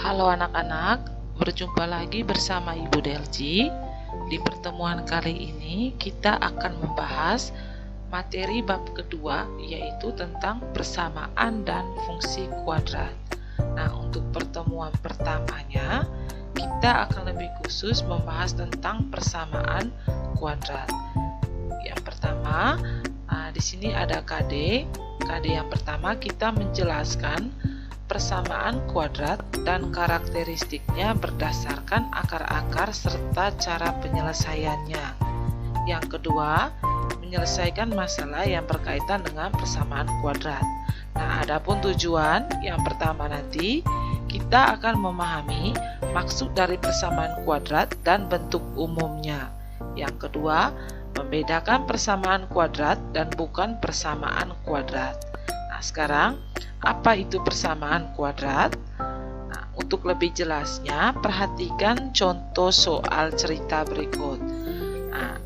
Halo anak-anak, berjumpa lagi bersama Ibu Delci. Di pertemuan kali ini kita akan membahas materi bab kedua, yaitu tentang persamaan dan fungsi kuadrat. Nah, untuk pertemuan pertamanya kita akan lebih khusus membahas tentang persamaan kuadrat. Yang pertama, di sini ada KD. KD yang pertama kita menjelaskan persamaan kuadrat dan karakteristiknya berdasarkan akar-akar serta cara penyelesaiannya. Yang kedua, menyelesaikan masalah yang berkaitan dengan persamaan kuadrat. Nah, adapun tujuan yang pertama nanti kita akan memahami maksud dari persamaan kuadrat dan bentuk umumnya. Yang kedua, membedakan persamaan kuadrat dan bukan persamaan kuadrat. Nah, sekarang apa itu persamaan kuadrat? Nah, untuk lebih jelasnya, perhatikan contoh soal cerita berikut. Nah,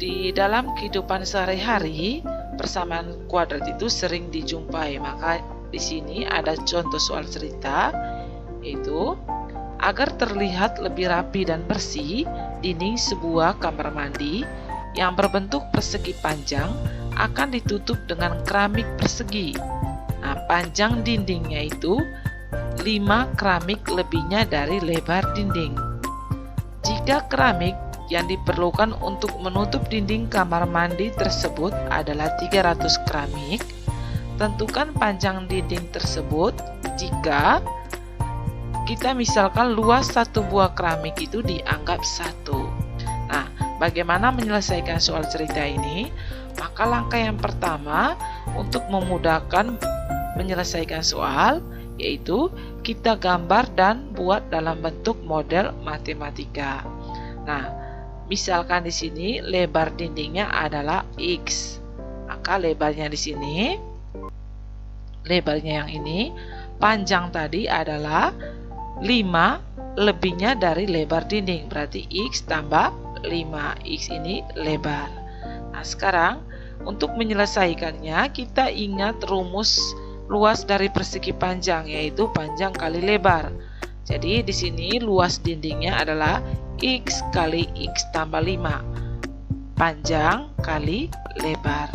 di dalam kehidupan sehari-hari, persamaan kuadrat itu sering dijumpai. Maka di sini ada contoh soal cerita, yaitu agar terlihat lebih rapi dan bersih, dinding sebuah kamar mandi yang berbentuk persegi panjang akan ditutup dengan keramik persegi. Nah, panjang dindingnya itu 5 keramik lebihnya dari lebar dinding. Jika keramik yang diperlukan untuk menutup dinding kamar mandi tersebut adalah 300 keramik, tentukan panjang dinding tersebut jika kita misalkan luas satu buah keramik itu dianggap 1. Nah, bagaimana menyelesaikan soal cerita ini? Maka langkah yang pertama untuk memudahkan menyelesaikan soal, yaitu kita gambar dan buat dalam bentuk model matematika. Nah, misalkan di sini lebar dindingnya adalah X. Maka lebarnya di sini, lebarnya yang ini, panjang tadi adalah 5 lebihnya dari lebar dinding. Berarti X tambah 5. X ini lebar. Nah, sekarang untuk menyelesaikannya kita ingat rumus luas dari persegi panjang, yaitu panjang kali lebar. Jadi di sini luas dindingnya adalah X kali X tambah 5. Panjang kali lebar.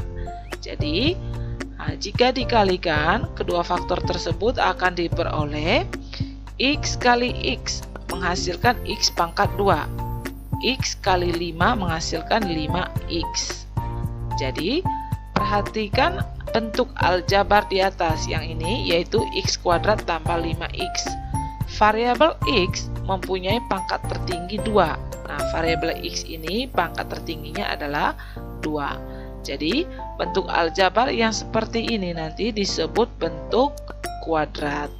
Jadi jika dikalikan, kedua faktor tersebut akan diperoleh X kali X menghasilkan X pangkat 2. X kali 5 menghasilkan 5X. Jadi perhatikan bentuk aljabar di atas yang ini, yaitu X kuadrat tambah 5X. Variabel X mempunyai pangkat tertinggi 2. Nah, variabel X ini pangkat tertingginya adalah 2. Jadi bentuk aljabar yang seperti ini nanti disebut bentuk kuadrat.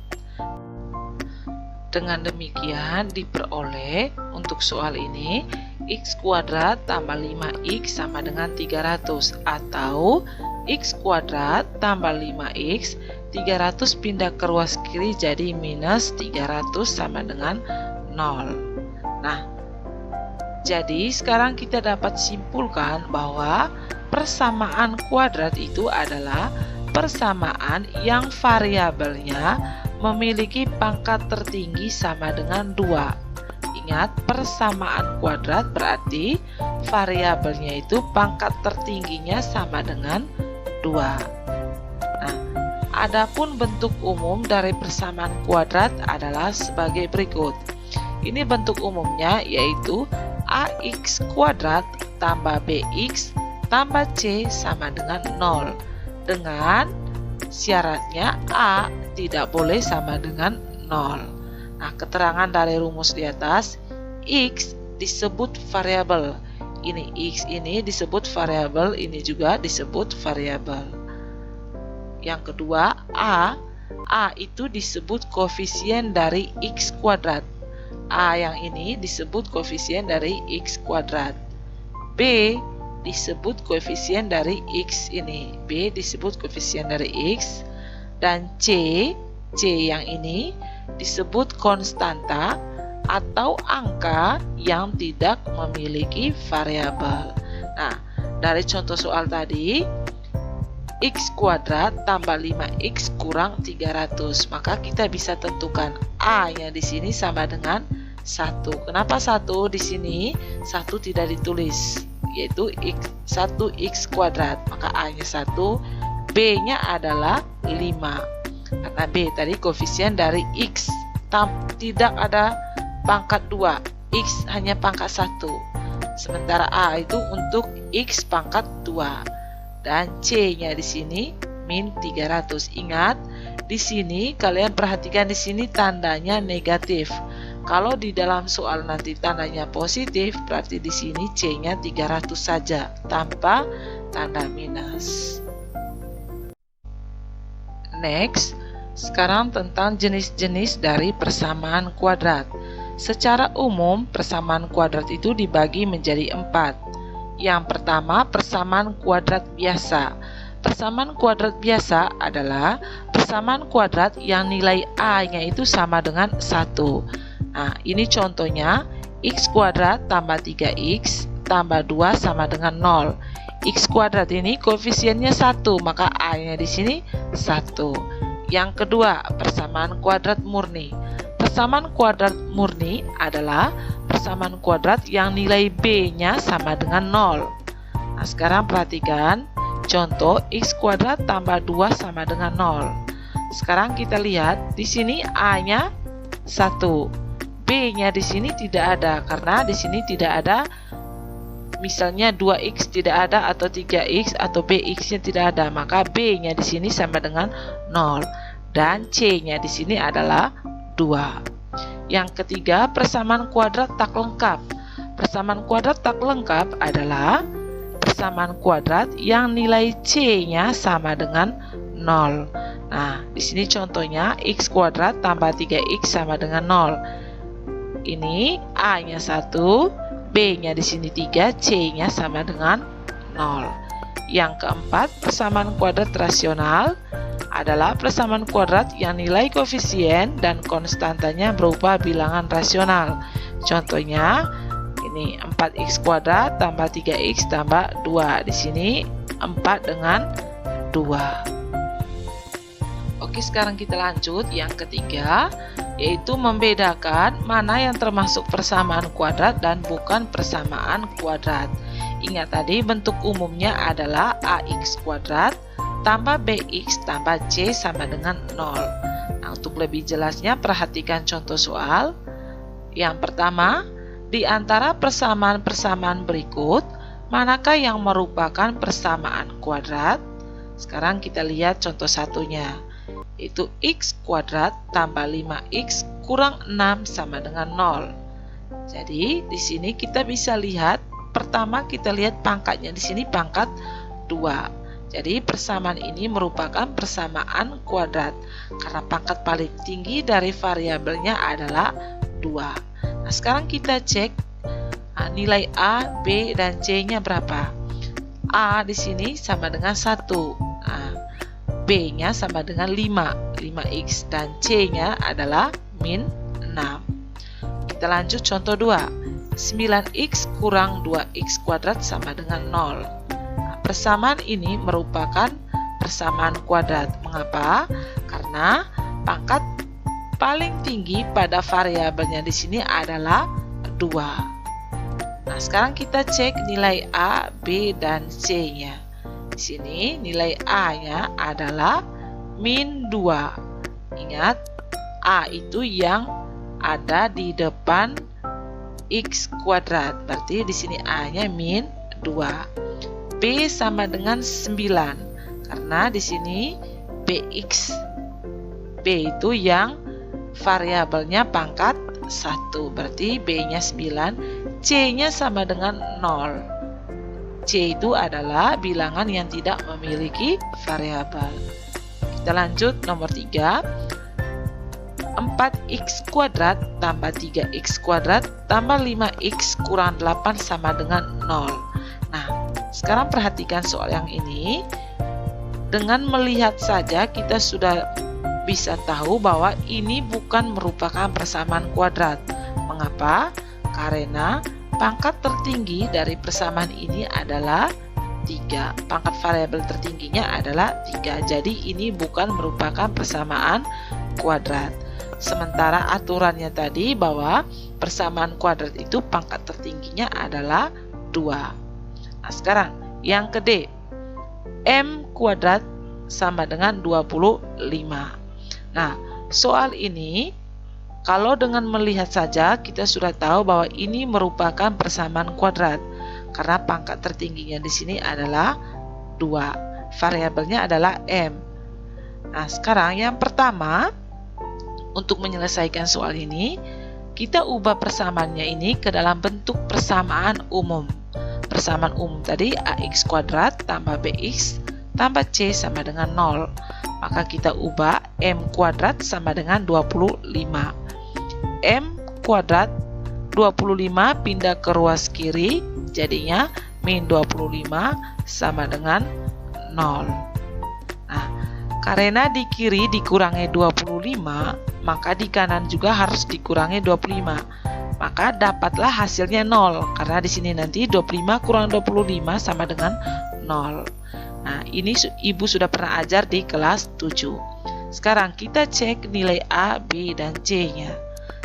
Dengan demikian diperoleh untuk soal ini X kuadrat tambah 5X sama dengan 300, atau X kuadrat tambah 5X, 300 pindah ke ruas kiri jadi minus 300 sama dengan 0. Nah, jadi sekarang kita dapat simpulkan bahwa persamaan kuadrat itu adalah persamaan yang variabelnya memiliki pangkat tertinggi sama dengan 2. Ingat, persamaan kuadrat berarti variabelnya itu pangkat tertingginya sama dengan 2. Nah, adapun bentuk umum dari persamaan kuadrat adalah sebagai berikut. Ini bentuk umumnya, yaitu AX kuadrat tambah BX tambah C sama dengan 0. Dengan syaratnya A tidak boleh sama dengan 0. Nah, keterangan dari rumus di atas, X disebut variabel. Ini X ini disebut variabel, ini juga disebut variabel. Yang kedua, A itu disebut koefisien dari X kuadrat. A yang ini disebut koefisien dari X kuadrat. B disebut koefisien dari X ini. B disebut koefisien dari X. Dan C yang ini disebut konstanta atau angka yang tidak memiliki variabel. Nah, dari contoh soal tadi X kuadrat tambah 5X kurang 300. Maka kita bisa tentukan A-nya di sini sama dengan 1. Kenapa 1 di sini? 1 tidak ditulis, yaitu 1X kuadrat. Maka A-nya 1, B-nya adalah 5. Karena B tadi koefisien dari X, tidak ada pangkat 2, X hanya pangkat 1. Sementara A itu untuk X pangkat 2. Dan C-nya di sini min 300. Ingat, di sini kalian perhatikan di sini tandanya negatif. Kalau di dalam soal nanti tandanya positif, berarti di sini C-nya 300 saja tanpa tanda minus. Next, sekarang tentang jenis-jenis dari persamaan kuadrat. Secara umum, persamaan kuadrat itu dibagi menjadi 4. Yang pertama, persamaan kuadrat biasa. Persamaan kuadrat biasa adalah persamaan kuadrat yang nilai A-nya itu sama dengan 1. Nah, ini contohnya X kuadrat tambah 3X tambah 2 sama dengan 0. X kuadrat ini koefisiennya 1, maka A-nya di sini 1. Yang kedua, persamaan kuadrat murni. Persamaan kuadrat murni adalah persamaan kuadrat yang nilai B-nya sama dengan 0. Nah, sekarang perhatikan contoh X kuadrat tambah 2 sama dengan 0. Sekarang kita lihat di sini A-nya 1. B-nya di sini tidak ada karena di sini tidak ada misalnya 2X tidak ada atau 3X atau BX-nya tidak ada, maka B-nya di sini sama dengan 0 dan C-nya di sini adalah 2. Yang ketiga, persamaan kuadrat tak lengkap. Persamaan kuadrat tak lengkap adalah persamaan kuadrat yang nilai C-nya sama dengan 0. Nah, di sini contohnya X kuadrat tambah 3X sama dengan 0. Ini A-nya 1, B-nya di sini 3, C-nya sama dengan 0. Yang keempat, persamaan kuadrat rasional adalah persamaan kuadrat yang nilai koefisien dan konstantanya berupa bilangan rasional. Contohnya ini 4X kuadrat tambah 3X tambah 2. Di sini 4 dengan 2. Oke, sekarang kita lanjut yang ketiga, yaitu membedakan mana yang termasuk persamaan kuadrat dan bukan persamaan kuadrat. Ingat tadi bentuk umumnya adalah AX kuadrat tambah BX tambah C sama dengan 0. Nah, untuk lebih jelasnya perhatikan contoh soal. Yang pertama, di antara persamaan-persamaan berikut, manakah yang merupakan persamaan kuadrat? Sekarang kita lihat contoh satunya, yaitu X kuadrat tambah 5X kurang 6 sama dengan 0. Jadi, di sini kita bisa lihat, pertama kita lihat pangkatnya, di sini pangkat 2. Jadi persamaan ini merupakan persamaan kuadrat karena pangkat paling tinggi dari variabelnya adalah 2. Nah, sekarang kita cek nilai A, B, dan C-nya berapa. A di sini sama dengan 1. Nah, B-nya sama dengan 5X, dan C-nya adalah min 6. Kita lanjut contoh 2. 9X kurang 2X kuadrat sama dengan 0. Persamaan ini merupakan persamaan kuadrat. Mengapa? Karena pangkat paling tinggi pada variabelnya di sini adalah 2. Nah, sekarang kita cek nilai A, B, dan C-nya. Di sini nilai A-nya adalah min 2. Ingat, A itu yang ada di depan X kuadrat. Berarti di sini A-nya min 2. B sama dengan 9 karena di sini BX. B itu yang variabelnya pangkat 1, berarti B-nya 9, C-nya sama dengan 0. C itu adalah bilangan yang tidak memiliki variabel. Kita lanjut nomor 3. 4X kuadrat tambah 3X kuadrat tambah 5X kurang 8 sama dengan 0. Nah, sekarang perhatikan soal yang ini. Dengan melihat saja kita sudah bisa tahu bahwa ini bukan merupakan persamaan kuadrat. Mengapa? Karena pangkat tertinggi dari persamaan ini adalah 3. Pangkat variabel tertingginya adalah 3. Jadi ini bukan merupakan persamaan kuadrat. Sementara aturannya tadi bahwa persamaan kuadrat itu pangkat tertingginya adalah 2. Nah, sekarang yang ke D. M kuadrat sama dengan 25. Nah, soal ini kalau dengan melihat saja kita sudah tahu bahwa ini merupakan persamaan kuadrat karena pangkat tertingginya di sini adalah 2. Variabelnya adalah M. Nah, sekarang yang pertama untuk menyelesaikan soal ini kita ubah persamaannya ini ke dalam bentuk persamaan umum. Persamaan umum tadi AX kuadrat tambah BX tambah C sama dengan 0. Maka kita ubah M kuadrat sama dengan 25. M kuadrat 25 pindah ke ruas kiri, jadinya min 25 sama dengan 0. Nah, karena di kiri dikurangi 25, maka di kanan juga harus dikurangi 25. Maka dapatlah hasilnya 0, karena di sini nanti 25 kurang 25 sama dengan 0. Nah, ini Ibu sudah pernah ajar di kelas 7. Sekarang kita cek nilai A, B, dan C-nya.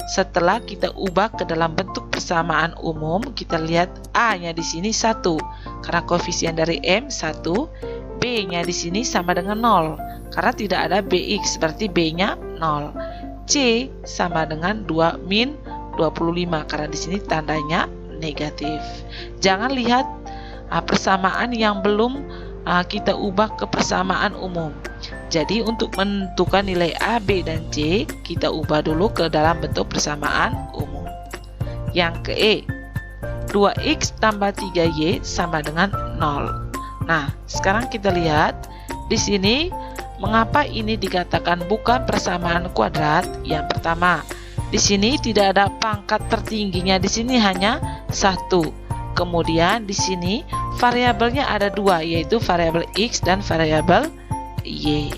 Setelah kita ubah ke dalam bentuk persamaan umum, kita lihat A-nya di sini 1, karena koefisien dari M 1, B-nya di sini sama dengan 0, karena tidak ada BX, berarti B-nya 0. C sama dengan 2 min 25, karena di sini tandanya negatif. Jangan lihat persamaan yang belum kita ubah ke persamaan umum. Jadi untuk menentukan nilai A, B, dan C, kita ubah dulu ke dalam bentuk persamaan umum. Yang ke E, 2X tambah 3Y sama dengan 0. Nah, sekarang kita lihat di sini mengapa ini dikatakan bukan persamaan kuadrat. Yang pertama, di sini tidak ada pangkat tertingginya, di sini hanya 1. Kemudian di sini variabelnya ada 2, yaitu variabel X dan variabel Y.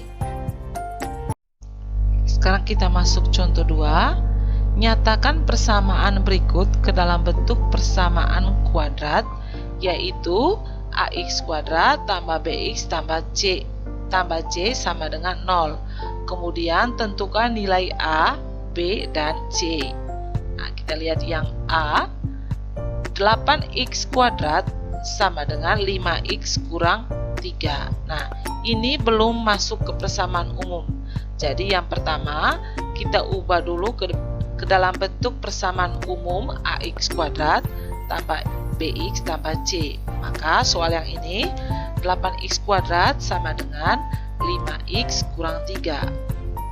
Sekarang kita masuk contoh 2. Nyatakan persamaan berikut ke dalam bentuk persamaan kuadrat, yaitu AX kuadrat tambah BX tambah C sama dengan 0. Kemudian tentukan nilai A, B, dan C. Nah, kita lihat yang A, 8X kuadrat sama dengan 5X kurang 3. Nah, ini belum masuk ke persamaan umum. Jadi yang pertama kita ubah dulu ke dalam bentuk persamaan umum AX kuadrat tambah BX tambah C. Maka soal yang ini 8X kuadrat sama dengan 5X kurang 3.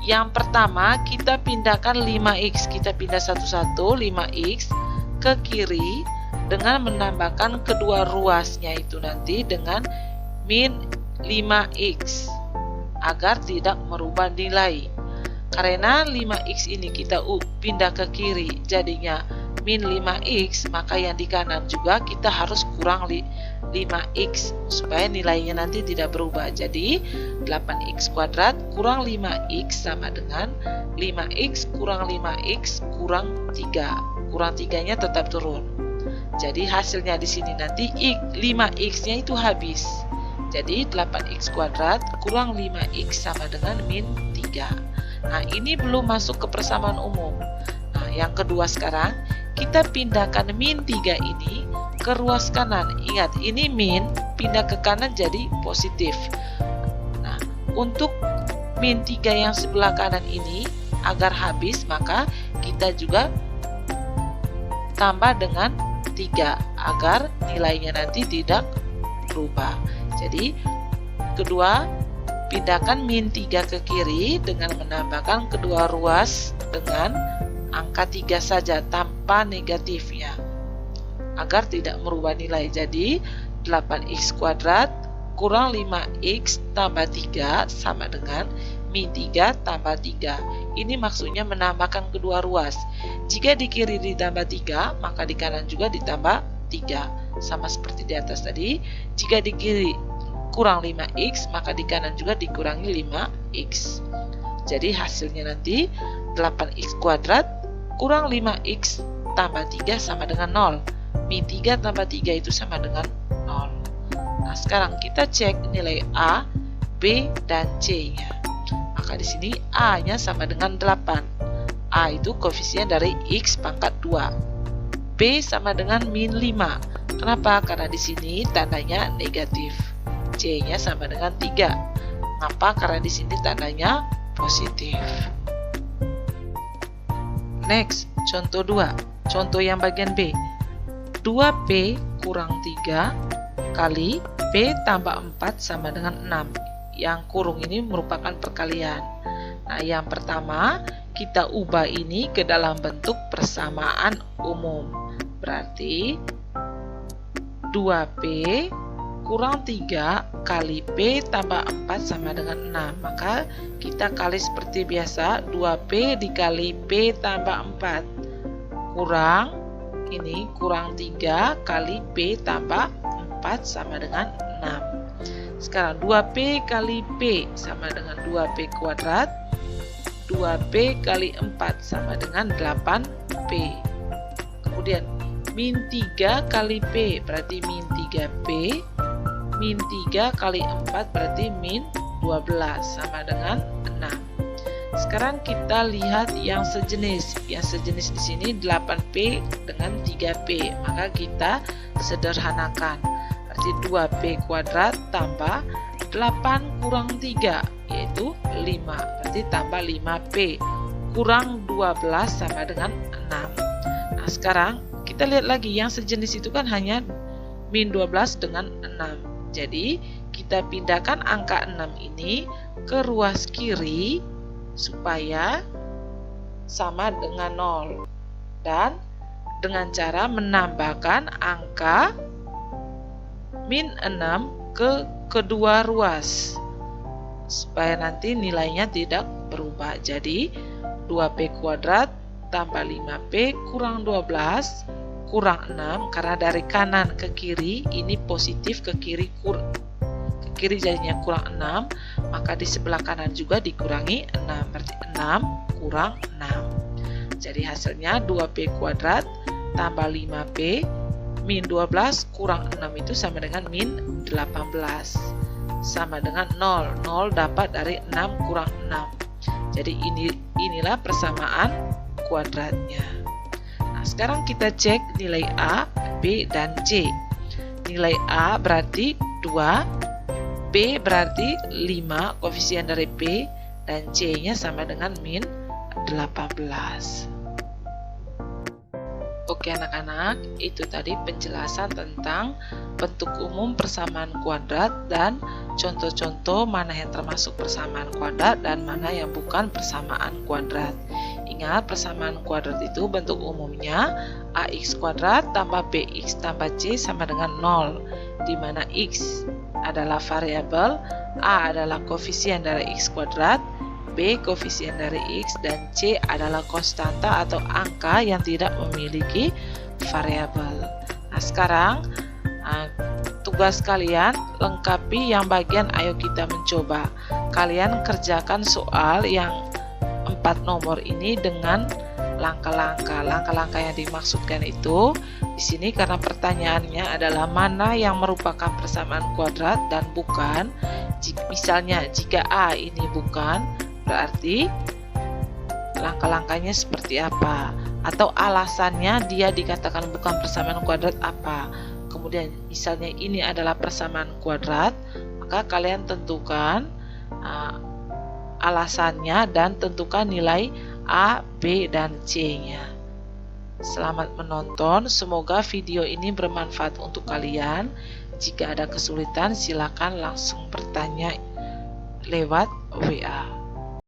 Yang pertama kita pindahkan 5X, kita pindah satu-satu 5X ke kiri dengan menambahkan kedua ruasnya itu nanti dengan min 5X agar tidak merubah nilai. Karena 5X ini kita pindah ke kiri jadinya min 5X, maka yang di kanan juga kita harus kurang 5X supaya nilainya nanti tidak berubah. Jadi 8X kuadrat kurang 5X sama dengan 5X kurang 5X kurang 3. Kurang 3-nya tetap turun. Jadi hasilnya di sini nanti 5X-nya itu habis. Jadi 8X kuadrat kurang 5X sama dengan min 3. Nah, ini belum masuk ke persamaan umum. Nah, yang kedua sekarang kita pindahkan min 3 ini ke ruas kanan. Ingat, ini min pindah ke kanan jadi positif. Nah, untuk min 3 yang sebelah kanan ini agar habis, maka kita juga tambah dengan 3 agar nilainya nanti tidak berubah. Jadi kedua, pindahkan min 3 ke kiri dengan menambahkan kedua ruas dengan angka 3 saja tanpa negatifnya agar tidak merubah nilai. Jadi 8X kuadrat kurang 5X tambah 3 sama dengan min 3 tambah 3. Ini maksudnya menambahkan kedua ruas. Jika di kiri ditambah 3, maka di kanan juga ditambah 3. Sama seperti di atas tadi, jika di kiri kurang 5X, maka di kanan juga dikurangi 5X. Jadi hasilnya nanti 8X kuadrat kurang 5X tambah 3 sama dengan 0. Min 3 tambah 3 itu sama dengan 0. Nah, sekarang kita cek nilai A, B, dan C-nya. Maka di sini A-nya sama dengan 8. A itu koefisien dari X pangkat 2. B sama dengan min 5. Kenapa? Karena di sini tandanya negatif. C-nya sama dengan 3. Kenapa? Karena di sini tandanya positif. Next, contoh 2. Contoh yang bagian B. 2P kurang 3 kali P tambah 4 sama dengan 6. Yang kurung ini merupakan perkalian. Nah, yang pertama, kita ubah ini ke dalam bentuk persamaan umum. Berarti 2P kurang 3 kali P tambah 4 sama dengan 6. Maka kita kali seperti biasa, 2P dikali P tambah 4. Kurang 3 kali P tambah 4 sama dengan 6. Sekarang 2P kali P sama dengan 2P kuadrat. 2P kali 4 sama dengan 8P. Kemudian min 3 kali P berarti min 3P. Min 3 kali 4 berarti min 12 sama dengan 6. Sekarang kita lihat yang sejenis. Yang sejenis di sini 8P dengan 3P. Maka kita sederhanakan. Berarti 2P kuadrat tambah 8 kurang 3 yaitu 5. Berarti tambah 5P kurang 12 sama dengan 6. Nah, sekarang kita lihat lagi yang sejenis itu kan hanya min 12 dengan 6. Jadi kita pindahkan angka 6 ini ke ruas kiri supaya sama dengan 0, dan dengan cara menambahkan angka min 6 ke kedua ruas supaya nanti nilainya tidak berubah. Jadi 2P kuadrat tambah 5P kurang 12 kurang 6, karena dari kanan ke kiri ini positif, ke kiri jadinya kurang 6, maka di sebelah kanan juga dikurangi 6, berarti 6 kurang 6. Jadi hasilnya 2P kuadrat tambah 5P min 12 kurang 6 itu sama dengan min 18, sama dengan 0. 0 dapat dari 6 kurang 6. Jadi inilah persamaan kuadratnya. Nah, sekarang kita cek nilai A, B, dan C. Nilai A berarti 2, B berarti 5 koefisien dari P, dan C-nya sama dengan min 18. Oke anak-anak, itu tadi penjelasan tentang bentuk umum persamaan kuadrat dan contoh-contoh mana yang termasuk persamaan kuadrat dan mana yang bukan persamaan kuadrat. Ingat, persamaan kuadrat itu bentuk umumnya AX kuadrat tambah BX tambah C sama dengan 0, di mana X adalah variabel, A adalah koefisien dari X kuadrat, B koefisien dari X, dan C adalah konstanta atau angka yang tidak memiliki variabel. Nah, sekarang tugas kalian lengkapi yang bagian ayo kita mencoba. Kalian kerjakan soal yang 4 nomor ini dengan langkah-langkah. Langkah-langkah yang dimaksudkan itu di sini karena pertanyaannya adalah mana yang merupakan persamaan kuadrat dan bukan. Misalnya jika A ini bukan, berarti langkah-langkahnya seperti apa, atau alasannya dia dikatakan bukan persamaan kuadrat apa. Kemudian misalnya ini adalah persamaan kuadrat, maka kalian tentukan alasannya dan tentukan nilai A, B, dan C-nya. Selamat menonton, semoga video ini bermanfaat untuk kalian. Jika ada kesulitan silakan langsung bertanya lewat WA.